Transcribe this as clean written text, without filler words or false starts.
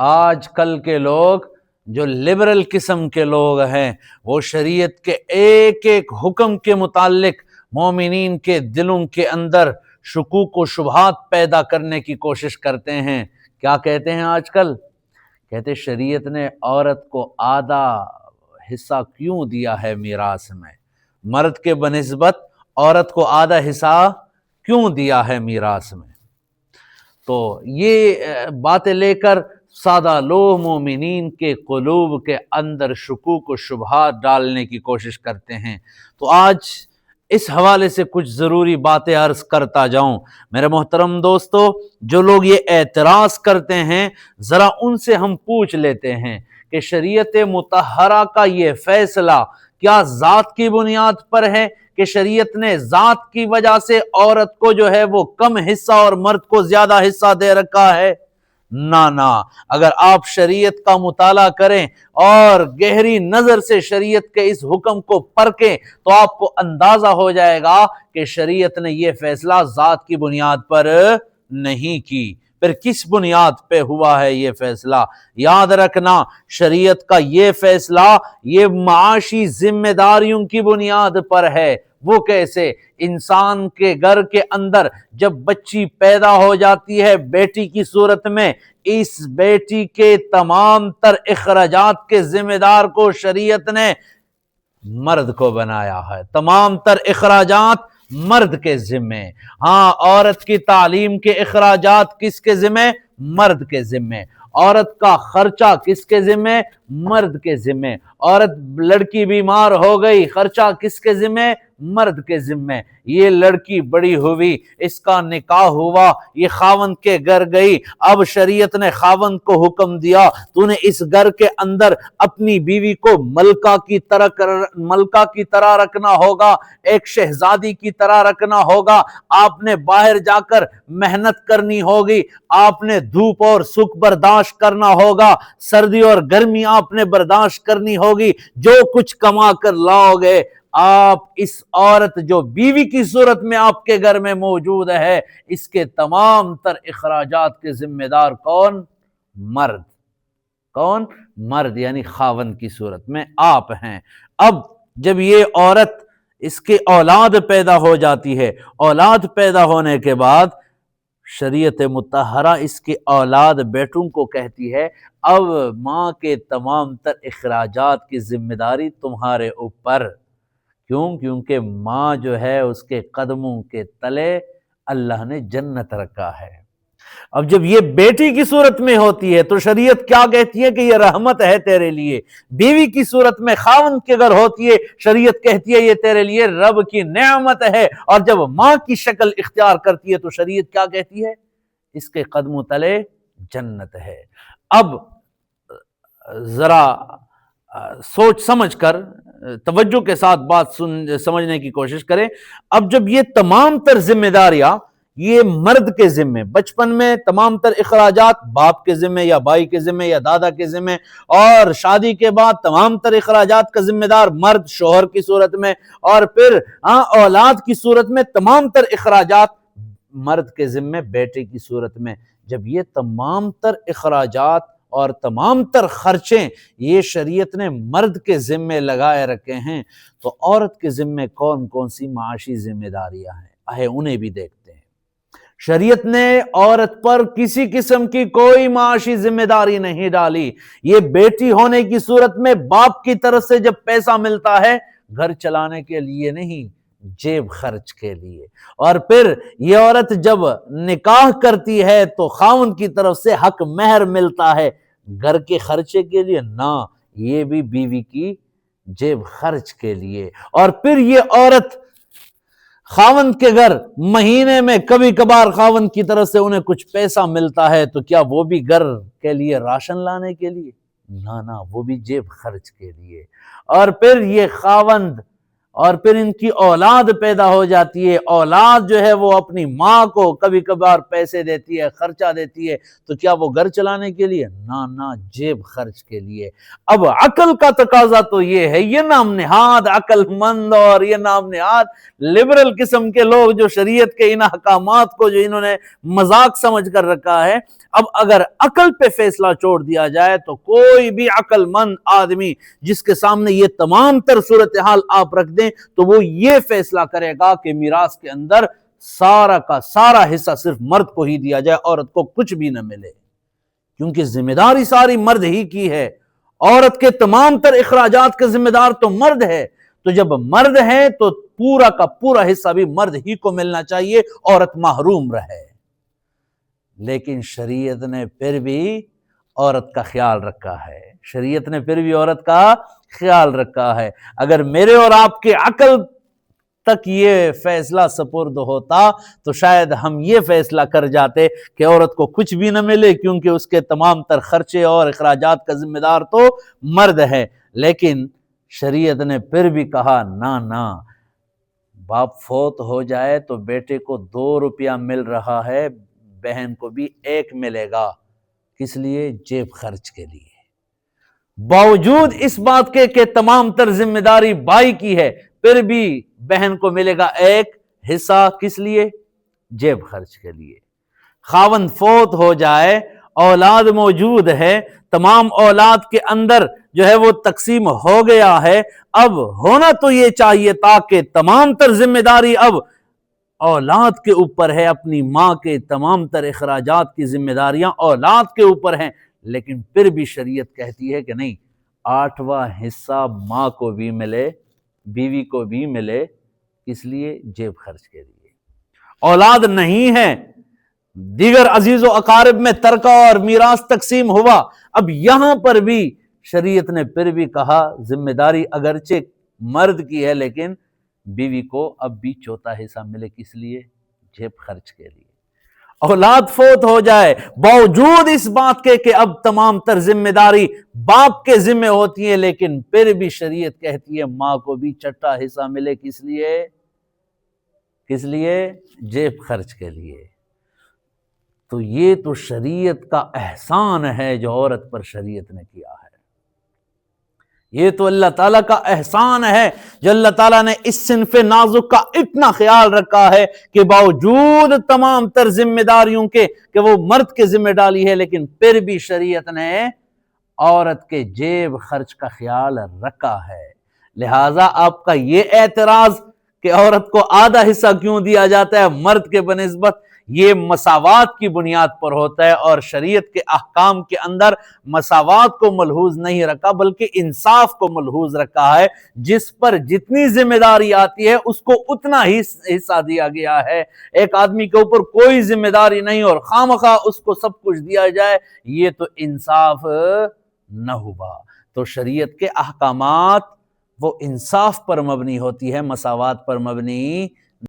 آج کل کے لوگ جو لبرل قسم کے لوگ ہیں وہ شریعت کے ایک ایک حکم کے متعلق مومنین کے دلوں کے اندر شکوک و شبہات پیدا کرنے کی کوشش کرتے ہیں۔ کیا کہتے ہیں آج کل؟ کہتے شریعت نے عورت کو آدھا حصہ کیوں دیا ہے میراث میں، مرد کے بنسبت عورت کو آدھا حصہ کیوں دیا ہے میراث میں؟ تو یہ باتیں لے کر سادہ لوگ مومنین کے قلوب کے اندر شکوک و شبہات ڈالنے کی کوشش کرتے ہیں۔ تو آج اس حوالے سے کچھ ضروری باتیں عرض کرتا جاؤں۔ میرے محترم دوستو، جو لوگ یہ اعتراض کرتے ہیں ذرا ان سے ہم پوچھ لیتے ہیں کہ شریعت مطہرہ کا یہ فیصلہ کیا ذات کی بنیاد پر ہے کہ شریعت نے ذات کی وجہ سے عورت کو جو ہے وہ کم حصہ اور مرد کو زیادہ حصہ دے رکھا ہے؟ نہ، اگر آپ شریعت کا مطالعہ کریں اور گہری نظر سے شریعت کے اس حکم کو پرکھیں تو آپ کو اندازہ ہو جائے گا کہ شریعت نے یہ فیصلہ ذات کی بنیاد پر نہیں کی۔ پھر کس بنیاد پہ ہوا ہے یہ فیصلہ؟ یاد رکھنا، شریعت کا یہ فیصلہ یہ معاشی ذمہ داریوں کی بنیاد پر ہے۔ وہ کیسے؟ انسان کے گھر کے اندر جب بچی پیدا ہو جاتی ہے بیٹی کی صورت میں، اس بیٹی کے تمام تر اخراجات کے ذمہ دار کو شریعت نے مرد کو بنایا ہے۔ تمام تر اخراجات مرد کے ذمے۔ ہاں، عورت کی تعلیم کے اخراجات کس کے ذمے؟ مرد کے ذمے۔ عورت کا خرچہ کس کے ذمے؟ مرد کے ذمے۔ عورت لڑکی بیمار ہو گئی، خرچہ کس کے ذمے؟ مرد کے ذمے۔ یہ لڑکی بڑی ہوئی، اس کا نکاح ہوا، یہ خاوند کے گھر گئی، اب شریعت نے خاوند کو حکم دیا تو نے اس گھر کے اندر اپنی بیوی کو ملکہ کی طرح رکھنا ہوگا، ایک شہزادی کی طرح رکھنا ہوگا۔ آپ نے باہر جا کر محنت کرنی ہوگی، آپ نے دھوپ اور سکھ برداشت کرنا ہوگا، سردی اور گرمی آپ نے برداشت کرنی ہوگی، جو کچھ کما کر لاؤ گے آپ اس عورت جو بیوی کی صورت میں آپ کے گھر میں موجود ہے، اس کے تمام تر اخراجات کے ذمہ دار کون؟ مرد۔ کون؟ مرد، یعنی خاوند کی صورت میں آپ ہیں۔ اب جب یہ عورت اس کے اولاد پیدا ہو جاتی ہے، اولاد پیدا ہونے کے بعد شریعت مطہرہ اس کے اولاد بیٹوں کو کہتی ہے اب ماں کے تمام تر اخراجات کی ذمہ داری تمہارے اوپر۔ کیوں؟ کیونکہ ماں جو ہے اس کے قدموں کے تلے اللہ نے جنت رکھا ہے۔ اب جب یہ بیٹی کی صورت میں ہوتی ہے تو شریعت کیا کہتی ہے کہ یہ رحمت ہے تیرے لیے۔ بیوی کی صورت میں خاوند کے گھر ہوتی ہے، شریعت کہتی ہے یہ تیرے لیے رب کی نعمت ہے۔ اور جب ماں کی شکل اختیار کرتی ہے تو شریعت کیا کہتی ہے؟ اس کے قدموں تلے جنت ہے۔ اب ذرا سوچ سمجھ کر توجہ کے ساتھ بات سمجھنے کی کوشش کریں۔ اب جب یہ تمام تر ذمہ داریاں یہ مرد کے ذمے، بچپن میں تمام تر اخراجات باپ کے ذمے یا بھائی کے ذمے یا دادا کے ذمے، اور شادی کے بعد تمام تر اخراجات کا ذمہ دار مرد شوہر کی صورت میں، اور پھر اولاد کی صورت میں تمام تر اخراجات مرد کے ذمے بیٹے کی صورت میں۔ جب یہ تمام تر اخراجات اور تمام تر خرچیں یہ شریعت نے مرد کے ذمے لگائے رکھے ہیں تو عورت کے ذمے کون کون سی معاشی ذمہ داریاں ہیں انہیں بھی دیکھتے ہیں۔ شریعت نے عورت پر کسی قسم کی کوئی معاشی ذمہ داری نہیں ڈالی۔ یہ بیٹی ہونے کی صورت میں باپ کی طرف سے جب پیسہ ملتا ہے گھر چلانے کے لیے نہیں، جیب خرچ کے لیے۔ اور پھر یہ عورت جب نکاح کرتی ہے تو خاوند کی طرف سے حق مہر ملتا ہے گھر کے خرچے کے لیے، نہ، یہ بھی بیوی کی جیب خرچ کے لیے۔ اور پھر یہ عورت خاوند کے گھر مہینے میں کبھی کبھار خاوند کی طرف سے انہیں کچھ پیسہ ملتا ہے تو کیا وہ بھی گھر کے لیے راشن لانے کے لیے؟ نہ، وہ بھی جیب خرچ کے لیے۔ اور پھر یہ خاوند اور پھر ان کی اولاد پیدا ہو جاتی ہے، اولاد جو ہے وہ اپنی ماں کو کبھی کبھار پیسے دیتی ہے، خرچہ دیتی ہے، تو کیا وہ گھر چلانے کے لیے؟ نہ، جیب خرچ کے لیے۔ اب عقل کا تقاضا تو یہ ہے، یہ نام نہاد عقل مند اور یہ نام نہاد لبرل قسم کے لوگ جو شریعت کے ان احکامات کو جو انہوں نے مذاق سمجھ کر رکھا ہے، اب اگر عقل پہ فیصلہ چھوڑ دیا جائے تو کوئی بھی عقل مند آدمی جس کے سامنے یہ تمام تر صورتحال آپ رکھ دیں تو وہ یہ فیصلہ کرے گا کہ میراث کے اندر سارا کا سارا حصہ صرف مرد کو ہی دیا جائے، عورت کو کچھ بھی نہ ملے، کیونکہ ذمہ داری ساری مرد ہی کی ہے، عورت کے تمام تر اخراجات کا ذمہ دار تو مرد ہے، تو جب مرد ہے تو پورا کا پورا حصہ بھی مرد ہی کو ملنا چاہیے، عورت محروم رہے۔ لیکن شریعت نے پھر بھی عورت کا خیال رکھا ہے، شریعت نے پھر بھی عورت کا خیال رکھا ہے۔ اگر میرے اور آپ کے عقل تک یہ فیصلہ سپرد ہوتا تو شاید ہم یہ فیصلہ کر جاتے کہ عورت کو کچھ بھی نہ ملے، کیونکہ اس کے تمام تر خرچے اور اخراجات کا ذمہ دار تو مرد ہے۔ لیکن شریعت نے پھر بھی کہا نہ، باپ فوت ہو جائے تو بیٹے کو 2 روپیہ مل رہا ہے، بہن کو بھی 1 ملے گا۔ کس لیے؟ جیب خرچ کے لیے۔ باوجود اس بات کے کہ تمام تر ذمہ داری بھائی کی ہے، پھر بھی بہن کو ملے گا 1 حصہ۔ کس لیے؟ جیب خرچ کے لیے۔ خاوند فوت ہو جائے، اولاد موجود ہے، تمام اولاد کے اندر جو ہے وہ تقسیم ہو گیا ہے، اب ہونا تو یہ چاہیے تھا کہ تمام تر ذمہ داری اب اولاد کے اوپر ہے، اپنی ماں کے تمام تر اخراجات کی ذمہ داریاں اولاد کے اوپر ہیں، لیکن پھر بھی شریعت کہتی ہے کہ نہیں، 8واں حصہ ماں کو بھی ملے، بیوی کو بھی ملے۔ اس لیے جیب خرچ کے لیے۔ اولاد نہیں ہے، دیگر عزیز و اقارب میں ترکہ اور میراث تقسیم ہوا، اب یہاں پر بھی شریعت نے پھر بھی کہا ذمہ داری اگرچہ مرد کی ہے لیکن بیوی کو اب بھی 4تھا حصہ ملے۔ کس لیے؟ جیب خرچ کے لیے۔ اولاد فوت ہو جائے، باوجود اس بات کے کہ اب تمام تر ذمہ داری باپ کے ذمہ ہوتی ہے، لیکن پھر بھی شریعت کہتی ہے ماں کو بھی 6واں حصہ ملے۔ کس لیے؟ کس لیے؟ جیب خرچ کے لیے۔ تو یہ تو شریعت کا احسان ہے جو عورت پر شریعت نے کیا ہے، یہ تو اللہ تعالیٰ کا احسان ہے جو اللہ تعالیٰ نے اس صنف نازک کا اتنا خیال رکھا ہے کہ باوجود تمام تر ذمہ داریوں کے کہ وہ مرد کے ذمہ ڈالی ہے، لیکن پھر بھی شریعت نے عورت کے جیب خرچ کا خیال رکھا ہے۔ لہٰذا آپ کا یہ اعتراض کہ عورت کو آدھا حصہ کیوں دیا جاتا ہے مرد کے بنسبت، یہ مساوات کی بنیاد پر ہوتا ہے، اور شریعت کے احکام کے اندر مساوات کو ملحوظ نہیں رکھا بلکہ انصاف کو ملحوظ رکھا ہے۔ جس پر جتنی ذمہ داری آتی ہے اس کو اتنا ہی حصہ دیا گیا ہے۔ ایک آدمی کے اوپر کوئی ذمہ داری نہیں اور خواہ اس کو سب کچھ دیا جائے، یہ تو انصاف نہ ہوا۔ تو شریعت کے احکامات وہ انصاف پر مبنی ہوتی ہے، مساوات پر مبنی